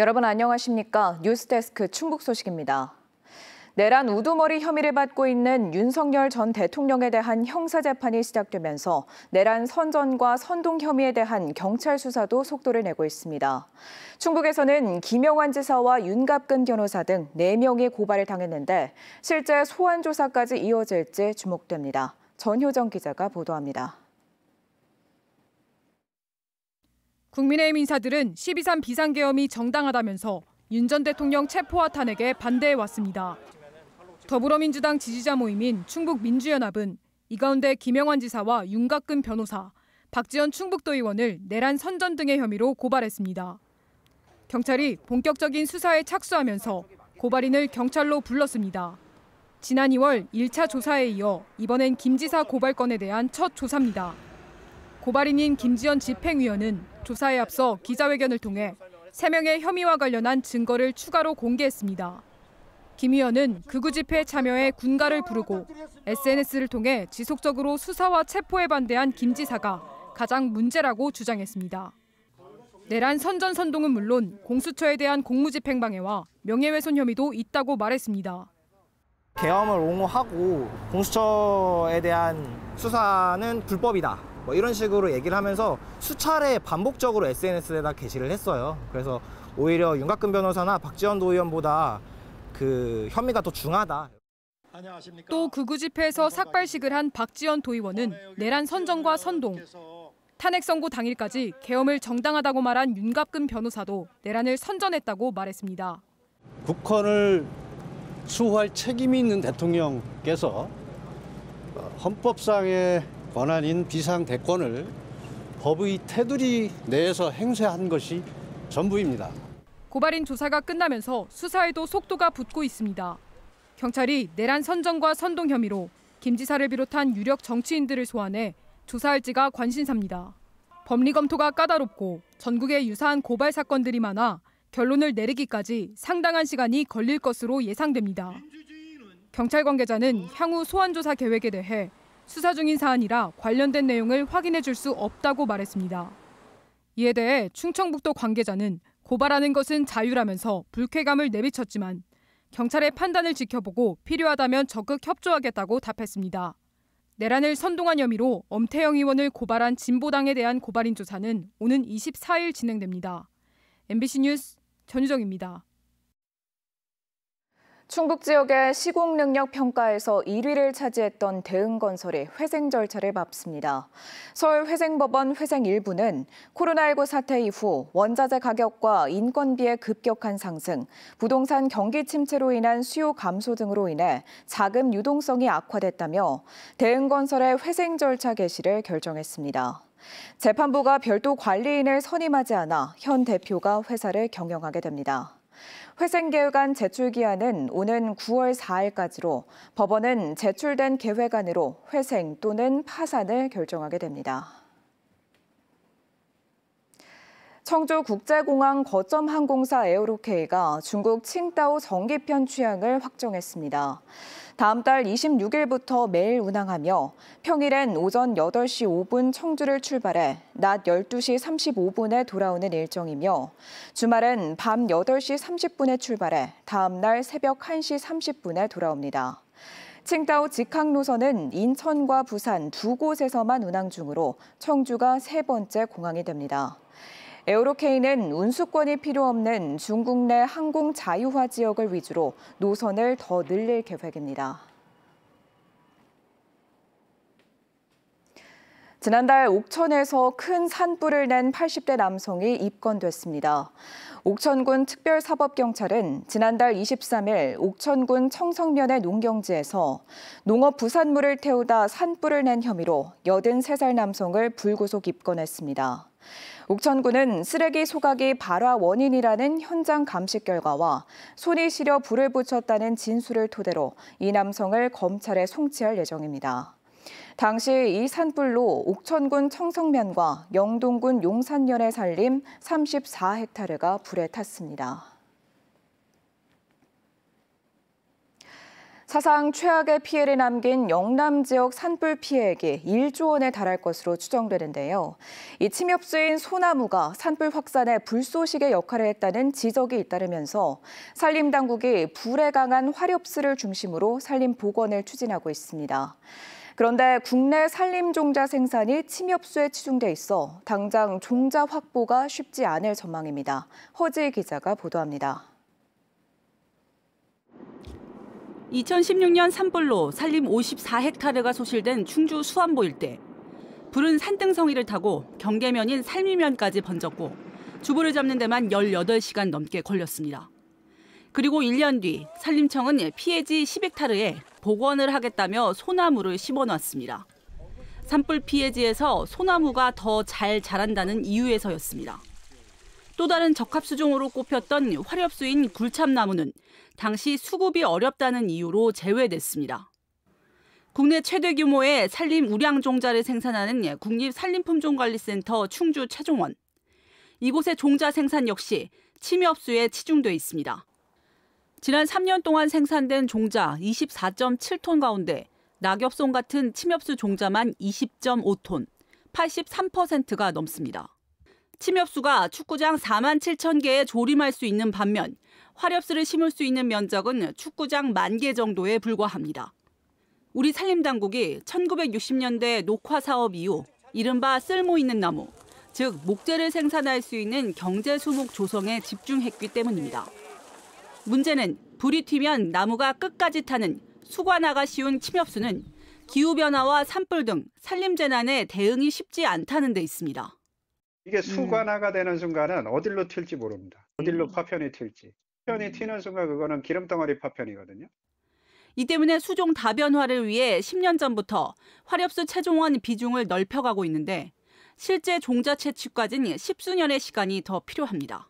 여러분 안녕하십니까? 뉴스데스크 충북 소식입니다. 내란 우두머리 혐의를 받고 있는 윤석열 전 대통령에 대한 형사재판이 시작되면서 내란 선전과 선동 혐의에 대한 경찰 수사도 속도를 내고 있습니다. 충북에서는 김영환 지사와 윤갑근 변호사 등 4명이 고발을 당했는데 실제 소환 조사까지 이어질지 주목됩니다. 전효정 기자가 보도합니다. 국민의힘 인사들은 12.3 비상계엄이 정당하다면서 윤 전 대통령 체포와 탄핵에 반대해왔습니다. 더불어민주당 지지자 모임인 충북민주연합은 이 가운데 김영환 지사와 윤갑근 변호사, 박지원 충북도의원을 내란 선전 등의 혐의로 고발했습니다. 경찰이 본격적인 수사에 착수하면서 고발인을 경찰로 불렀습니다. 지난 2월 1차 조사에 이어 이번엔 김 지사 고발건에 대한 첫 조사입니다. 고발인인 김지연 집행위원은 조사에 앞서 기자회견을 통해 3명의 혐의와 관련한 증거를 추가로 공개했습니다. 김 의원은 극우 집회에 참여해 군가를 부르고 SNS를 통해 지속적으로 수사와 체포에 반대한 김 지사가 가장 문제라고 주장했습니다. 내란 선전 선동은 물론 공수처에 대한 공무집행방해와 명예훼손 혐의도 있다고 말했습니다. 계엄을 옹호하고 공수처에 대한 수사는 불법이다. 이런 식으로 얘기를 하면서 수차례 반복적으로 SNS에다 게시를 했어요. 그래서 오히려 윤갑근 변호사나 박지원 도의원보다 그 혐의가 더 중하다. 또 극우 집회에서 삭발식을 한 박지원 도의원은 내란 선전과 선동, 탄핵 선고 당일까지 계엄을 정당하다고 말한 윤갑근 변호사도 내란을 선전했다고 말했습니다. 국헌을 수호할 책임이 있는 대통령께서 헌법상의 권한인 비상대권을 법의 테두리 내에서 행사한 것이 전부입니다. 고발인 조사가 끝나면서 수사에도 속도가 붙고 있습니다. 경찰이 내란 선전과 선동 혐의로 김 지사를 비롯한 유력 정치인들을 소환해 조사할지가 관심사입니다. 법리 검토가 까다롭고 전국에 유사한 고발 사건들이 많아 결론을 내리기까지 상당한 시간이 걸릴 것으로 예상됩니다. 경찰 관계자는 향후 소환 조사 계획에 대해 수사 중인 사안이라 관련된 내용을 확인해 줄 수 없다고 말했습니다. 이에 대해 충청북도 관계자는 고발하는 것은 자유라면서 불쾌감을 내비쳤지만 경찰의 판단을 지켜보고 필요하다면 적극 협조하겠다고 답했습니다. 내란을 선동한 혐의로 엄태영 의원을 고발한 진보당에 대한 고발인 조사는 오는 24일 진행됩니다. MBC 뉴스 전유정입니다. 충북 지역의 시공능력 평가에서 1위를 차지했던 대응건설이 회생 절차를 밟습니다. 서울회생법원 회생 일부는 코로나19 사태 이후 원자재 가격과 인건비의 급격한 상승, 부동산 경기 침체로 인한 수요 감소 등으로 인해 자금 유동성이 악화됐다며 대응건설의 회생 절차 개시를 결정했습니다. 재판부가 별도 관리인을 선임하지 않아 현 대표가 회사를 경영하게 됩니다. 회생계획안 제출 기한은 오는 9월 4일까지로 법원은 제출된 계획안으로 회생 또는 파산을 결정하게 됩니다. 청주국제공항 거점 항공사 에어로케이가 중국 칭다오 정기편 취항을 확정했습니다. 다음 달 26일부터 매일 운항하며 평일엔 오전 8시 5분 청주를 출발해 낮 12시 35분에 돌아오는 일정이며 주말엔 밤 8시 30분에 출발해 다음 날 새벽 1시 30분에 돌아옵니다. 칭다오 직항 노선은 인천과 부산 두 곳에서만 운항 중으로 청주가 세 번째 공항이 됩니다. 에어로케이는 운수권이 필요 없는 중국 내 항공 자유화 지역을 위주로 노선을 더 늘릴 계획입니다. 지난달 옥천에서 큰 산불을 낸 80대 남성이 입건됐습니다. 옥천군 특별사법경찰은 지난달 23일 옥천군 청성면의 농경지에서 농업 부산물을 태우다 산불을 낸 혐의로 83살 남성을 불구속 입건했습니다. 옥천군은 쓰레기 소각이 발화 원인이라는 현장 감식 결과와 손이 시려 불을 붙였다는 진술을 토대로 이 남성을 검찰에 송치할 예정입니다. 당시 이 산불로 옥천군 청성면과 영동군 용산면의 산림 34헥타르가 불에 탔습니다. 사상 최악의 피해를 남긴 영남 지역 산불 피해액이 1조 원에 달할 것으로 추정되는데요. 이 침엽수인 소나무가 산불 확산에 불쏘시개 역할을 했다는 지적이 잇따르면서 산림당국이 불에 강한 화렵수를 중심으로 산림 복원을 추진하고 있습니다. 그런데 국내 산림 종자 생산이 침엽수에 치중돼 있어 당장 종자 확보가 쉽지 않을 전망입니다. 허지희 기자가 보도합니다. 2016년 산불로 산림 54헥타르가 소실된 충주 수안보 일대. 불은 산등성이를 타고 경계면인 살미면까지 번졌고 주부를 잡는 데만 18시간 넘게 걸렸습니다. 그리고 1년 뒤 산림청은 피해지 10헥타르에 복원을 하겠다며 소나무를 심어놨습니다. 산불 피해지에서 소나무가 더 잘 자란다는 이유에서였습니다. 또 다른 적합수종으로 꼽혔던 화렵수인 굴참나무는 당시 수급이 어렵다는 이유로 제외됐습니다. 국내 최대 규모의 산림 우량종자를 생산하는 국립산림품종관리센터 충주 최종원. 이곳의 종자 생산 역시 침엽수에 치중돼 있습니다. 지난 3년 동안 생산된 종자 24.7톤 가운데 낙엽송 같은 침엽수 종자만 20.5톤, 83%가 넘습니다. 침엽수가 축구장 4만 7천 개에 조림할 수 있는 반면 화렵수를 심을 수 있는 면적은 축구장 10,000개 정도에 불과합니다. 우리 산림당국이 1960년대 녹화 사업 이후 이른바 쓸모 있는 나무, 즉 목재를 생산할 수 있는 경제수목 조성에 집중했기 때문입니다. 문제는 불이 튀면 나무가 끝까지 타는 수관화가 쉬운 침엽수는 기후변화와 산불 등 산림재난에 대응이 쉽지 않다는 데 있습니다. 이게 수관화가 되는 순간은 어디로 튈지 모릅니다. 어디로 파편이 튈지. 파편이 튀는 순간 그거는 기름덩어리 파편이거든요. 이 때문에 수종 다변화를 위해 10년 전부터 화렵수 최종원 비중을 넓혀가고 있는데 실제 종자 채취까지는 10수년의 시간이 더 필요합니다.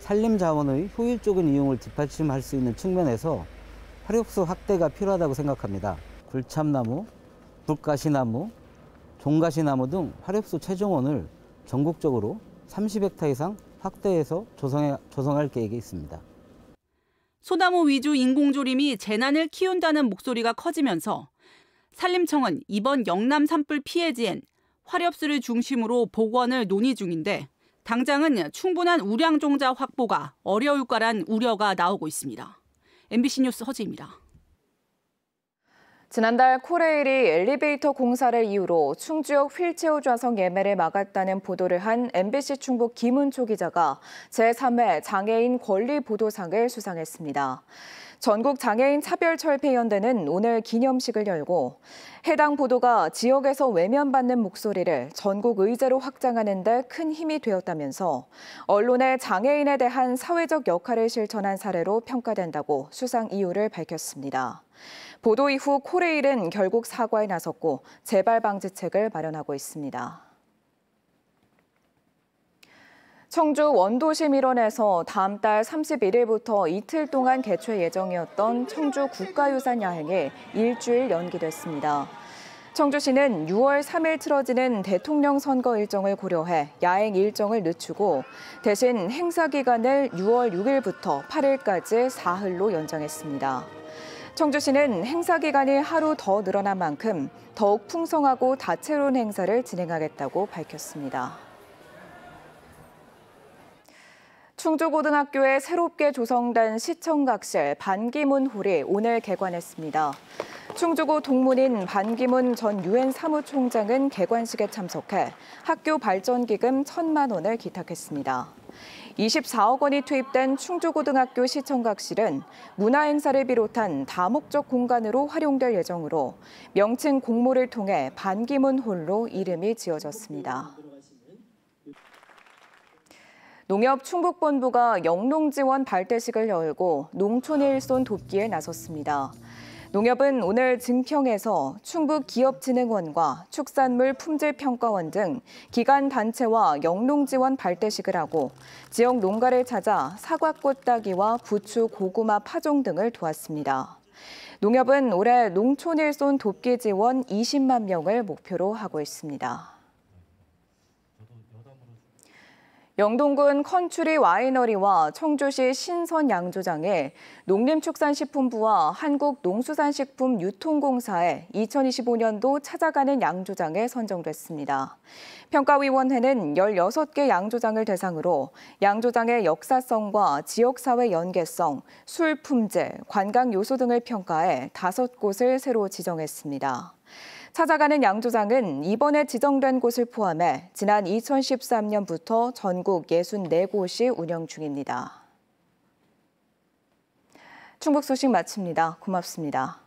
산림 자원의 효율적인 이용을 뒷받침할 수 있는 측면에서 화렵수 확대가 필요하다고 생각합니다. 굴참나무, 불가시나무, 종가시나무 등 화렵수 최종원을 전국적으로 30헥타 이상 확대해서 조성할 계획이 있습니다. 소나무 위주 인공조림이 재난을 키운다는 목소리가 커지면서 산림청은 이번 영남 산불 피해지엔 화렵수를 중심으로 복원을 논의 중인데 당장은 충분한 우량종자 확보가 어려울 거란 우려가 나오고 있습니다. MBC 뉴스 허지입니다. 지난달 코레일이 엘리베이터 공사를 이유로 충주역 휠체어 좌석 예매를 막았다는 보도를 한 MBC 충북 김은초 기자가 제3회 장애인 권리 보도상을 수상했습니다. 전국 장애인 차별철폐연대는 오늘 기념식을 열고 해당 보도가 지역에서 외면받는 목소리를 전국 의제로 확장하는 데 큰 힘이 되었다면서 언론의 장애인에 대한 사회적 역할을 실천한 사례로 평가된다고 수상 이유를 밝혔습니다. 보도 이후 코레일은 결국 사과에 나섰고 재발 방지책을 마련하고 있습니다. 청주 원도심 일원에서 다음 달 31일부터 이틀 동안 개최 예정이었던 청주 국가유산 야행이 일주일 연기됐습니다. 청주시는 6월 3일 치러지는 대통령 선거 일정을 고려해 야행 일정을 늦추고 대신 행사 기간을 6월 6일부터 8일까지 사흘로 연장했습니다. 청주시는 행사 기간이 하루 더 늘어난 만큼 더욱 풍성하고 다채로운 행사를 진행하겠다고 밝혔습니다. 충주고등학교에 새롭게 조성된 시청각실 반기문 홀이 오늘 개관했습니다. 충주고 동문인 반기문 전 유엔 사무총장은 개관식에 참석해 학교 발전기금 1,000만 원을 기탁했습니다. 24억 원이 투입된 충주고등학교 시청각실은 문화행사를 비롯한 다목적 공간으로 활용될 예정으로 명칭 공모를 통해 반기문 홀로 이름이 지어졌습니다. 농협충북본부가 영농지원 발대식을 열고 농촌 일손 돕기에 나섰습니다. 농협은 오늘 증평에서 충북기업진흥원과 축산물 품질평가원 등 기관 단체와 영농지원 발대식을 하고 지역 농가를 찾아 사과꽃 따기와 부추, 고구마 파종 등을 도왔습니다. 농협은 올해 농촌 일손 돕기 지원 20만 명을 목표로 하고 있습니다. 영동군 컨츄리 와이너리와 청주시 신선 양조장에 농림축산식품부와 한국농수산식품유통공사의 2025년도 찾아가는 양조장에 선정됐습니다. 평가위원회는 16개 양조장을 대상으로 양조장의 역사성과 지역사회 연계성, 술 품질, 관광 요소 등을 평가해 5곳을 새로 지정했습니다. 찾아가는 양조장은 이번에 지정된 곳을 포함해 지난 2013년부터 전국 64곳이 운영 중입니다. 충북 소식 마칩니다. 고맙습니다.